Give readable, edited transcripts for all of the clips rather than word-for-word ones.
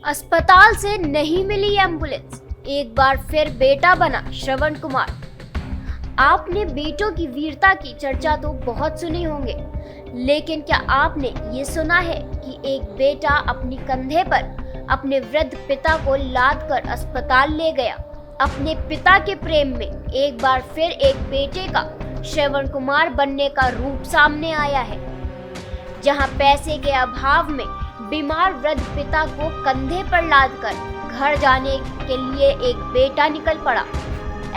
अस्पताल से नहीं मिली एम्बुलेंस, एक बार फिर बेटा बना श्रवण कुमार। आपने बेटों की वीरता की चर्चा तो बहुत सुनी होंगे, लेकिन क्या आपने ये सुना है कि एक बेटा अपनी कंधे पर अपने वृद्ध पिता को लाद कर अस्पताल ले गया। अपने पिता के प्रेम में एक बार फिर एक बेटे का श्रवण कुमार बनने का रूप सामने आया है, जहां पैसे के अभाव में बीमार वृद्ध पिता को कंधे पर लादकर घर जाने के लिए एक बेटा निकल पड़ा।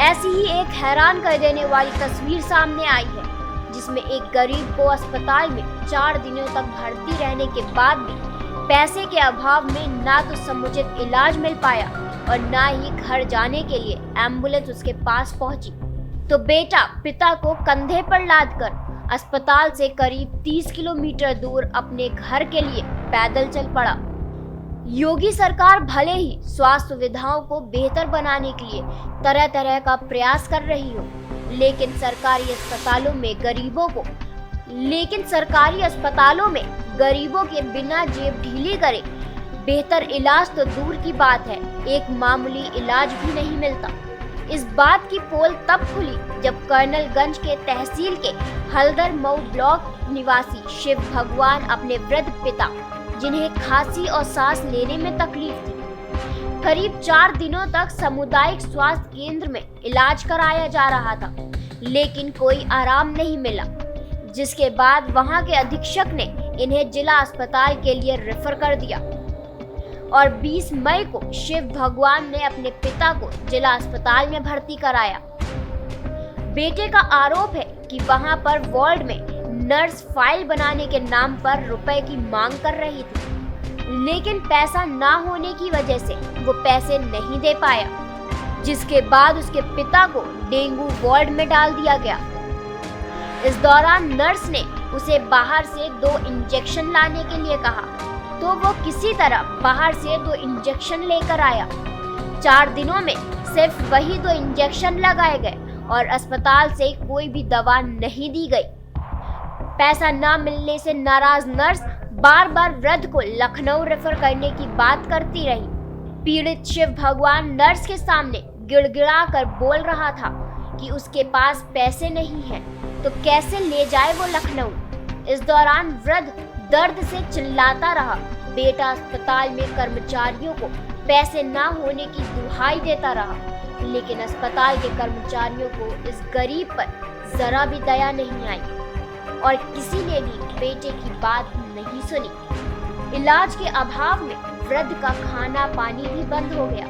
ऐसी ही एक हैरान कर देने वाली तस्वीर सामने आई है, जिसमें एक गरीब को अस्पताल में 4 दिनों तक भर्ती रहने के बाद भी पैसे के अभाव में ना तो समुचित इलाज मिल पाया और ना ही घर जाने के लिए एम्बुलेंस उसके पास पहुंची, तो बेटा पिता को कंधे पर लादकर अस्पताल से करीब 30 किलोमीटर दूर अपने घर के लिए पैदल चल पड़ा। योगी सरकार भले ही स्वास्थ्य सुविधाओं को बेहतर बनाने के लिए तरह तरह का प्रयास कर रही हो, लेकिन सरकारी अस्पतालों में गरीबों के बिना जेब ढीली करे बेहतर इलाज तो दूर की बात है, एक मामूली इलाज भी नहीं मिलता। इस बात की पोल तब खुली जब कर्नलगंज के तहसील के हल्दर मऊ ब्लॉक निवासी शिव भगवान अपने वृद्ध पिता, जिन्हें खांसी और सांस लेने में तकलीफ थी, करीब 4 दिनों तक सामुदायिक स्वास्थ्य केंद्र में इलाज कराया जा रहा था, लेकिन कोई आराम नहीं मिला, जिसके बाद वहां के अधीक्षक ने इन्हें जिला अस्पताल के लिए रेफर कर दिया और 20 मई को शिव भगवान ने अपने पिता को जिला अस्पताल में भर्ती कराया। बेटे का आरोप है कि वहां पर वार्ड में नर्स फाइल बनाने के नाम पर रुपए की मांग कर रही थी, लेकिन पैसा ना होने की वजह से वो पैसे नहीं दे पाया, जिसके बाद उसके पिता को डेंगू वार्ड में डाल दिया गया। इस दौरान नर्स ने उसे बाहर से 2 इंजेक्शन लाने के लिए कहा, तो वो किसी तरह बाहर से 2 इंजेक्शन लेकर आया। 4 दिनों में सिर्फ वही 2 इंजेक्शन लगाए गए और अस्पताल से कोई भी दवा नहीं दी गई। पैसा न मिलने से नाराज नर्स बार बार वृद्ध को लखनऊ रेफर करने की बात करती रही। पीड़ित शिव भगवान नर्स के सामने गिड़गिड़ा कर बोल रहा था कि उसके पास पैसे नहीं हैं, तो कैसे ले जाए वो लखनऊ। इस दौरान वृद्ध दर्द से चिल्लाता रहा। बेटा अस्पताल में कर्मचारियों को पैसे ना होने की दुहाई देता रहा, लेकिन अस्पताल के कर्मचारियों को इस गरीब पर जरा भी दया नहीं आई और किसी ने भी बेटे की बात नहीं सुनी। इलाज के अभाव में वृद्ध का खाना पानी भी बंद हो गया।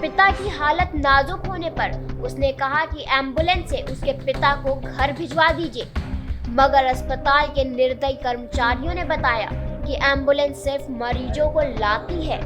पिता की हालत नाजुक होने पर उसने कहा कि एम्बुलेंस से उसके पिता को घर भिजवा दीजिए, मगर अस्पताल के निर्दयी कर्मचारियों ने बताया कि एम्बुलेंस सिर्फ मरीजों को लाती है।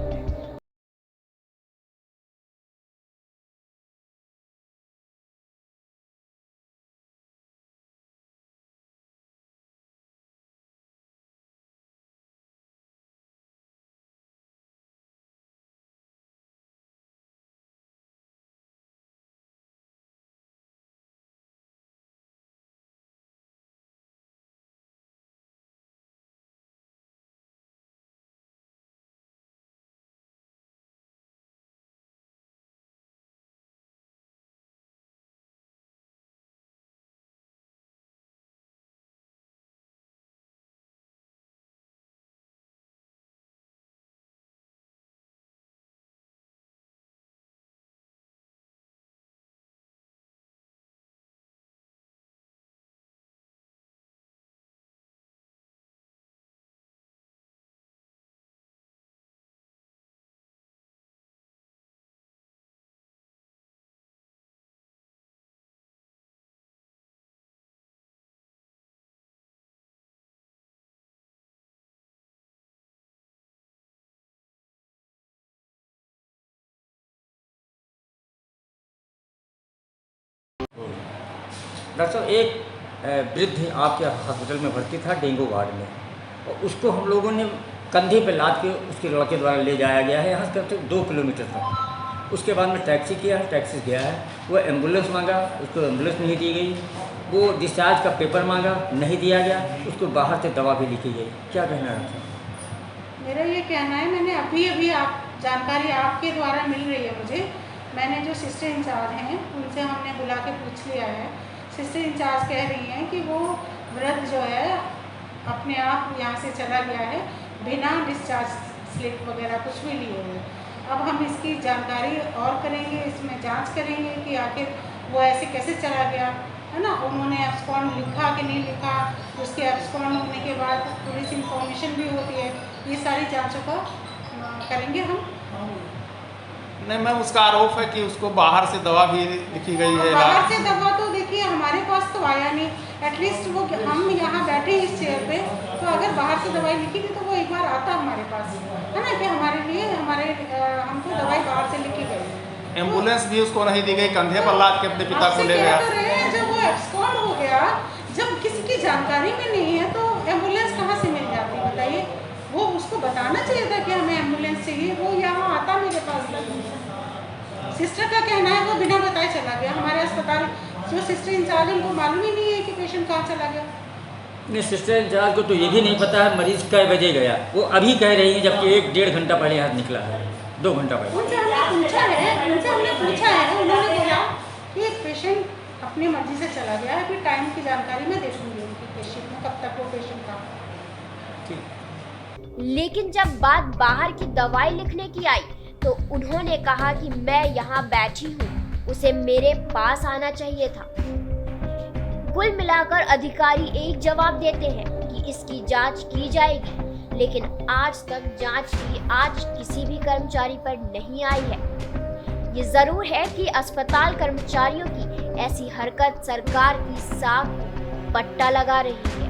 डॉक्टर साहब, एक वृद्ध आपके हॉस्पिटल में भर्ती था डेंगू वार्ड में, और उसको हम लोगों ने कंधे पर लाद के उसके लड़के द्वारा ले जाया गया है यहाँ से 2 किलोमीटर तक। उसके बाद में टैक्सी किया है, टैक्सी गया है, वो एम्बुलेंस मांगा, उसको एम्बुलेंस नहीं दी गई। वो डिस्चार्ज का पेपर मांगा, नहीं दिया गया। उसको बाहर से दवा भी लिखी गई। क्या कहना है? मेरा ये कहना है, मैंने अभी आप जानकारी आपके द्वारा मिल रही है मुझे, मैंने जो सिस्टर इंचार्ज हैं उनसे हमने बुला के पूछ लिया है। सिस्टर इंचार्ज कह रही हैं कि वो वृद्ध जो है अपने आप यहाँ से चला गया है बिना डिस्चार्ज स्लिप वगैरह कुछ भी लिए हुए। अब हम इसकी जानकारी और करेंगे, इसमें जांच करेंगे कि आखिर वो ऐसे कैसे चला गया, है ना। उन्होंने एब्सकॉन्ड लिखा कि नहीं लिखा, उसके एब्सकॉन्ड होने के बाद पुलिस इंफॉर्मेशन भी होती है, ये सारी जांचों का करेंगे हम। नहीं मैम, उसका आरोप है कि उसको बाहर से दवा भी लिखी गई है। बाहर से दवा तो देखिए हमारे पास तो आया नहीं, एटलीस्ट वो हम यहाँ बैठे इस चेयर पे, तो अगर बाहर से दवाई लिखी थी तो वो एक बार आता हमारे पास, है ना, कि हमारे लिए हमको दवाई बाहर से लिखी गई। एम्बुलेंस भी उसको नहीं दी गई, कंधे पर लाद के अपने पिता को ले गया। जब वो एब्सकॉन्ड हो गया, जब किसी की जानकारी में नहीं है तो एम्बुलेंस कहाँ से मिल जाती है बताइए। वो उसको बताना चाहिए था कि हमें एम्बुलेंस चाहिए, वो यहाँ आता मेरे पास। सिस्टर का कहना है वो बिना बताए चला गया। हमारे अस्पताल जो सिस्टर इंचार्ज है उनको मालूम ही नहीं है कि पेशेंट कहाँ चला गया। नहीं, सिस्टर इंचार्ज को तो ये भी नहीं पता है मरीज कै बजे गया, वो अभी कह रही है, जबकि 1-1.5 घंटा पहले यहाँ निकला है, 2 घंटा पहले। उनसे हमने पूछा है, उन्होंने बोला कि पेशेंट अपनी मर्जी से चला गया है, फिर टाइम की जानकारी मैं दे दूँगी उनकी पेशेंट में, कब तक वो पेशेंट था। लेकिन जब बात बाहर की दवाई लिखने की आई तो उन्होंने कहा कि मैं यहाँ बैठी हूँ, उसे मेरे पास आना चाहिए था। कुल मिलाकर अधिकारी एक जवाब देते हैं कि इसकी जांच की जाएगी, लेकिन आज तक जांच की आज किसी भी कर्मचारी पर नहीं आई है। ये जरूर है कि अस्पताल कर्मचारियों की ऐसी हरकत सरकार की साख को पट्टा लगा रही है।